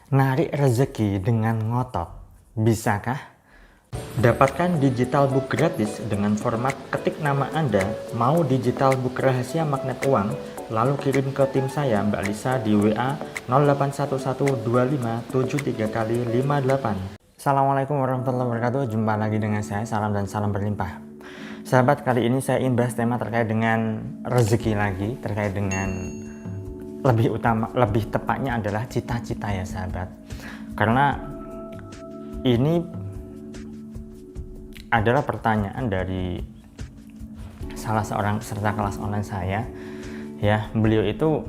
Narik rezeki dengan ngotot, bisakah? Dapatkan digital book gratis dengan format ketik nama Anda, mau digital book rahasia magnet uang, lalu kirim ke tim saya Mbak Lisa di WA 08112573 kali 58. Assalamualaikum warahmatullahi wabarakatuh, jumpa lagi dengan saya, salam dan salam berlimpah. Sahabat, kali ini saya ingin bahas tema terkait dengan rezeki lagi, terkait dengan lebih tepatnya adalah cita-cita ya sahabat, karena ini adalah pertanyaan dari salah seorang peserta kelas online saya ya. Beliau itu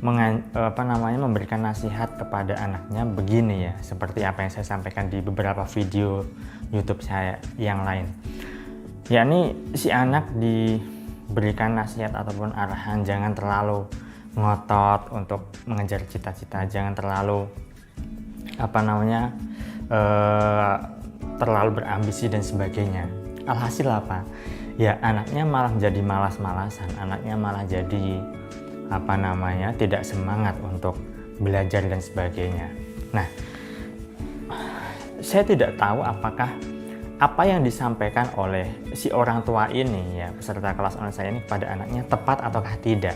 memberikan nasihat kepada anaknya begini ya, seperti apa yang saya sampaikan di beberapa video YouTube saya yang lain, yakni si anak diberikan nasihat ataupun arahan jangan terlalu ngotot untuk mengejar cita-cita, jangan terlalu terlalu berambisi dan sebagainya. Alhasil apa? Ya anaknya malah jadi malas-malasan, anaknya malah jadi tidak semangat untuk belajar dan sebagainya. Nah, saya tidak tahu apakah apa yang disampaikan oleh si orang tua ini ya, peserta kelas online saya ini kepada anaknya tepat ataukah tidak.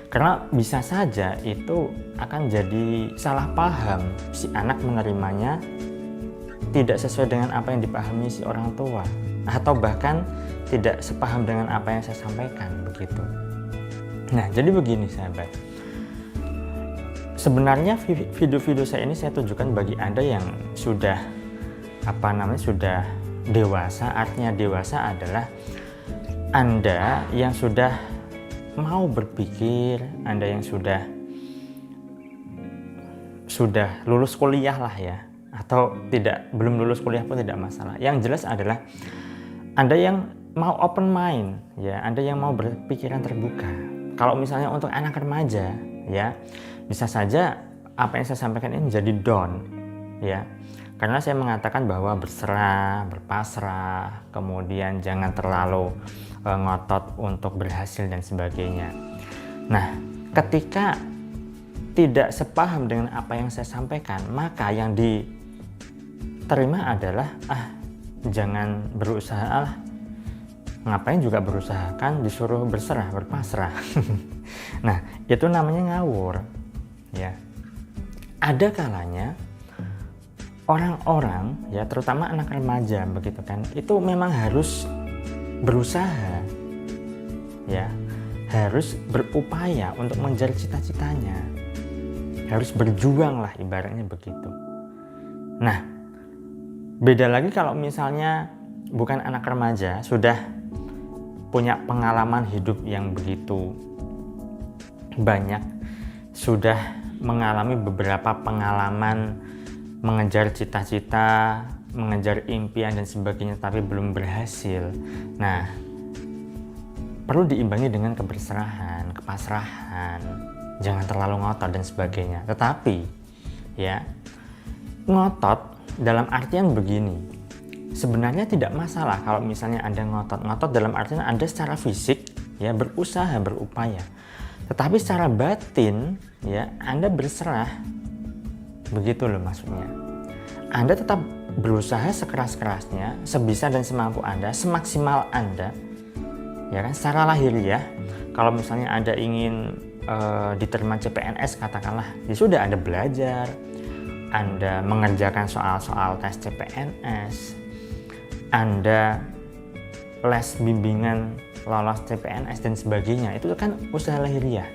Karena bisa saja itu akan jadi salah paham, si anak menerimanya tidak sesuai dengan apa yang dipahami si orang tua, atau bahkan tidak sepaham dengan apa yang saya sampaikan begitu. Nah, jadi begini sahabat, sebenarnya video-video saya ini saya tujukan bagi Anda yang sudah sudah dewasa. Artinya dewasa adalah Anda yang sudah mau berpikir, Anda yang sudah lulus kuliah lah ya, atau belum lulus kuliah pun tidak masalah. Yang jelas adalah Anda yang mau open mind ya, Anda yang mau berpikiran terbuka. Kalau misalnya untuk anak remaja ya, bisa saja apa yang saya sampaikan ini menjadi down ya, karena saya mengatakan bahwa berserah, berpasrah, kemudian jangan terlalu ngotot untuk berhasil dan sebagainya. Nah, ketika tidak sepaham dengan apa yang saya sampaikan, maka yang diterima adalah jangan berusaha, ngapain juga berusaha, kan disuruh berserah, berpasrah. Nah, itu namanya ngawur ya. Ada kalanya orang-orang ya, terutama anak remaja begitu kan, itu memang harus berusaha ya, harus berupaya untuk mengejar cita-citanya, harus berjuang lah ibaratnya begitu. Nah, beda lagi kalau misalnya bukan anak remaja, sudah punya pengalaman hidup yang begitu banyak, sudah mengalami beberapa pengalaman mengejar cita-cita, mengejar impian dan sebagainya, tapi belum berhasil. Nah, perlu diimbangi dengan keberserahan, kepasrahan, jangan terlalu ngotot dan sebagainya. Tetapi ya, ngotot dalam artian begini, sebenarnya tidak masalah kalau misalnya Anda ngotot dalam artian Anda secara fisik ya berusaha, berupaya, tetapi secara batin ya Anda berserah, begitu loh maksudnya. Anda tetap berusaha sekeras-kerasnya, sebisa dan semampu Anda, semaksimal Anda ya kan. Secara lahiriah, kalau misalnya Anda ingin diterima CPNS katakanlah, ya sudah Anda belajar, Anda mengerjakan soal-soal tes CPNS, Anda les bimbingan lolos CPNS dan sebagainya, itu kan usaha lahiriah.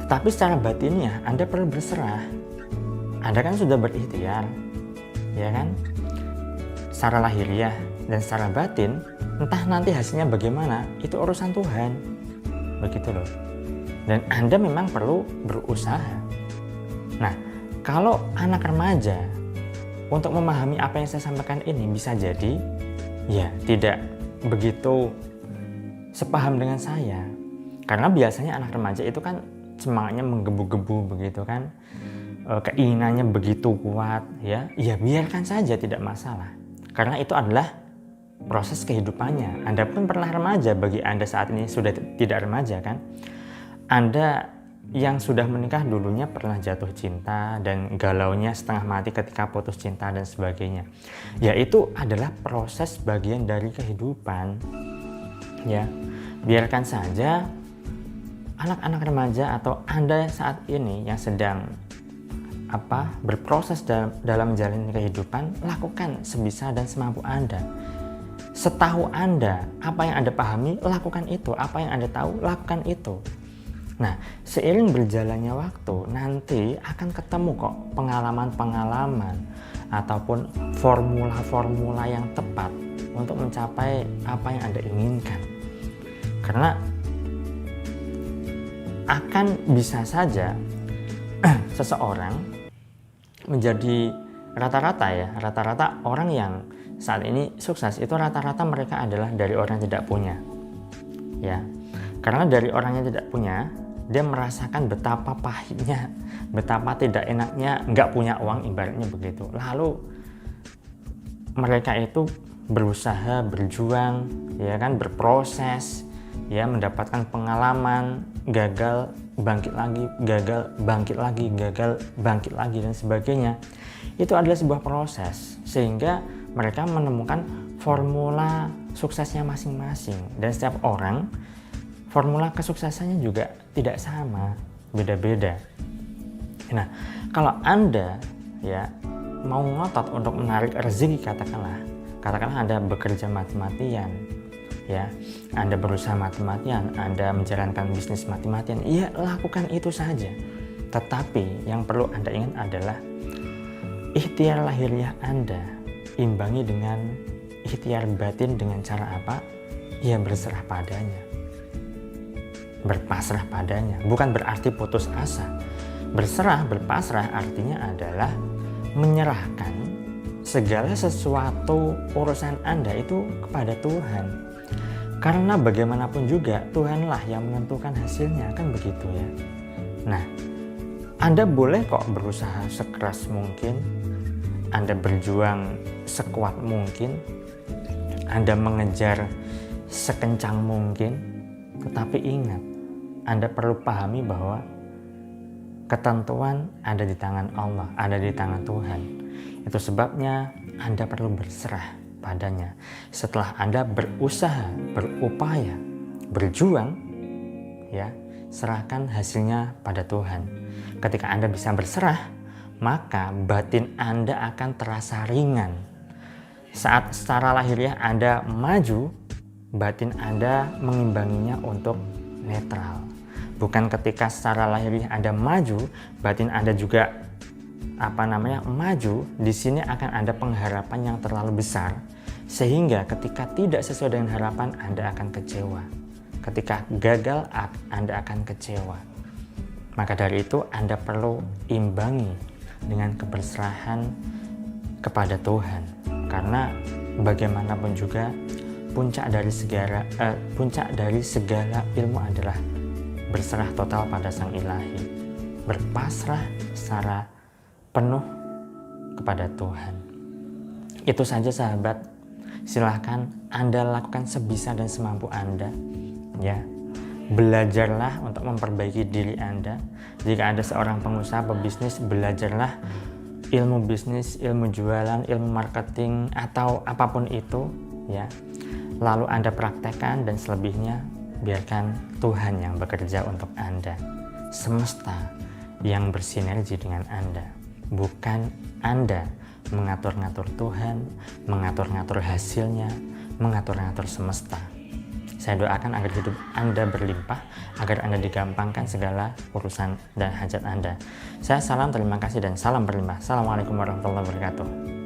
Tetapi secara batinnya Anda perlu berserah. Anda kan sudah berikhtiar ya kan, secara lahiriah dan secara batin, entah nanti hasilnya bagaimana, itu urusan Tuhan begitu loh. Dan Anda memang perlu berusaha. Nah, kalau anak remaja untuk memahami apa yang saya sampaikan ini, bisa jadi ya tidak begitu sepaham dengan saya, karena biasanya anak remaja itu kan semangatnya menggebu-gebu begitu kan, keinginannya begitu kuat ya, ya biarkan saja, tidak masalah, karena itu adalah proses kehidupannya. Anda pun pernah remaja, bagi Anda saat ini sudah tidak remaja kan, Anda yang sudah menikah dulunya pernah jatuh cinta dan galaunya setengah mati ketika putus cinta dan sebagainya. Ya itu adalah proses bagian dari kehidupan. Ya, biarkan saja anak-anak remaja atau Anda saat ini yang sedang berproses dalam menjalani kehidupan, lakukan sebisa dan semampu Anda. Setahu Anda, apa yang Anda pahami, lakukan itu. Apa yang Anda tahu, lakukan itu. Nah, seiring berjalannya waktu, nanti akan ketemu kok pengalaman-pengalaman ataupun formula-formula yang tepat untuk mencapai apa yang Anda inginkan. Karena akan bisa saja seseorang menjadi rata-rata orang yang saat ini sukses itu rata-rata mereka adalah dari orang yang tidak punya. Ya. Karena dari orang yang tidak punya, dia merasakan betapa pahitnya, betapa tidak enaknya nggak punya uang, ibaratnya begitu. Lalu mereka itu berusaha, berjuang, ya kan, berproses, ya, mendapatkan pengalaman, gagal, bangkit lagi, gagal, bangkit lagi, gagal, bangkit lagi, dan sebagainya. Itu adalah sebuah proses, sehingga mereka menemukan formula suksesnya masing-masing. Dan setiap orang, formula kesuksesannya juga tidak sama, beda-beda. Nah, kalau Anda ya mau ngotot untuk menarik rezeki, katakanlah Anda bekerja mati-matian, ya, Anda berusaha mati-matian, Anda menjalankan bisnis mati-matian, ya lakukan itu saja. Tetapi yang perlu Anda ingat adalah ikhtiar lahiriah Anda imbangi dengan ikhtiar batin dengan cara apa? Ya berserah padanya, berpasrah padanya. Bukan berarti putus asa. Berserah, berpasrah artinya adalah menyerahkan segala sesuatu urusan Anda itu kepada Tuhan. Karena bagaimanapun juga Tuhanlah yang menentukan hasilnya, kan begitu ya. Nah, Anda boleh kok berusaha sekeras mungkin, Anda berjuang sekuat mungkin, Anda mengejar sekencang mungkin, tetapi ingat, Anda perlu pahami bahwa ketentuan ada di tangan Allah, ada di tangan Tuhan. Itu sebabnya Anda perlu berserah padanya. Setelah Anda berusaha, berupaya, berjuang, ya, serahkan hasilnya pada Tuhan. Ketika Anda bisa berserah, maka batin Anda akan terasa ringan. Saat secara lahiriah Anda maju, batin Anda mengimbanginya untuk netral. Bukan ketika secara lahiriah Anda maju, batin Anda juga maju. Di sini akan ada pengharapan yang terlalu besar, sehingga ketika tidak sesuai dengan harapan, Anda akan kecewa. Ketika gagal, Anda akan kecewa. Maka dari itu Anda perlu imbangi dengan keberserahan kepada Tuhan. Karena bagaimanapun juga puncak dari segala ilmu adalah berserah total pada Sang Ilahi, berpasrah secara penuh kepada Tuhan. Itu saja sahabat, silahkan Anda lakukan sebisa dan semampu Anda, ya. Belajarlah untuk memperbaiki diri Anda. Jika Anda seorang pengusaha, pebisnis, belajarlah ilmu bisnis, ilmu jualan, ilmu marketing, atau apapun itu, ya. Lalu Anda praktekkan, dan selebihnya biarkan Tuhan yang bekerja untuk Anda. Semesta yang bersinergi dengan Anda. Bukan Anda mengatur-ngatur Tuhan, mengatur-ngatur hasilnya, mengatur-ngatur semesta. Saya doakan agar hidup Anda berlimpah, agar Anda digampangkan segala urusan dan hajat Anda. Saya salam, terima kasih, dan salam berlimpah. Assalamualaikum warahmatullahi wabarakatuh.